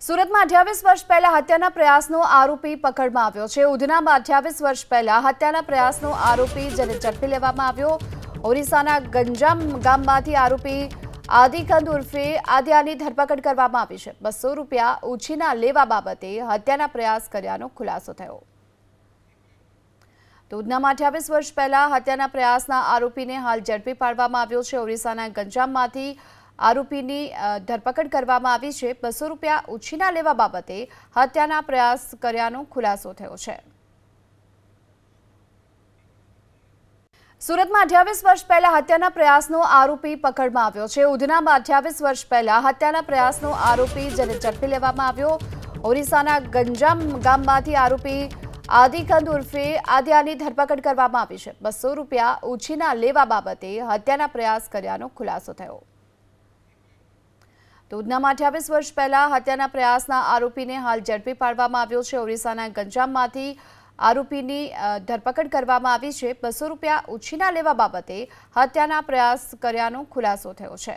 સુરતમાં 28 વર્ષ પહેલા હત્યાના પ્રયાસનો આરોપી પકડમાં આવ્યો છે। ઉધનામાં 28 વર્ષ પહેલા હત્યાના પ્રયાસનો આરોપી જેને ઝડપી લેવામાં આવ્યો। ઓરિસ્સાના ગંજામ ગામમાંથી આરોપી આદિકંદ ઉર્ફે આદિયાની ધરપકડ કરવામાં આવી છે। 200 રૂપિયા ઉછીના લેવા બાબતે હત્યાના પ્રયાસ કર્યાનો ખુલાસો થયો। તો ઉધનામાં 28 વર્ષ પહેલા હત્યાના પ્રયાસના આરોપીને હાલ ઝડપી પાડવામાં આવ્યો છે। ઓરિસ્સાના ગંજામમાંથી આરોપીની ધરપકડ કરવામાં આવી છે। 200 રૂપિયા ઉછીના લેવા બાબતે હત્યાના પ્રયાસ કર્યાનો ખુલાસો થયો છે। સુરતમાં 28 વર્ષ પહેલા હત્યાના પ્રયાસનો આરોપી પકડમાં આવ્યો છે। ઉધનામાં 28 વર્ષ પહેલા હત્યાના પ્રયાસનો આરોપી જેને ઝડપી લેવામાં આવ્યો। ઓરિસ્સાના ગંજામ ગામમાંથી આરોપી આદિકંદ ઉર્ફે આદિયાની ધરપકડ કરવામાં આવી છે। 200 રૂપિયા ઉછીના લેવા બાબતે હત્યાના પ્રયાસ કર્યાનો ખુલાસો થયો। તો ઉધનામાં 28 વર્ષ પહેલા હત્યાના પ્રયાસના આરોપીને હાલ ઝડપી પાડવામાં આવ્યો છે। ઓરિસ્સાના ગંજામમાંથી આરોપીની ધરપકડ કરવામાં આવી છે। 200 રૂપિયા ઉછીના લેવા બાબતે હત્યાના પ્રયાસ કર્યાનો ખુલાસો થયો છે।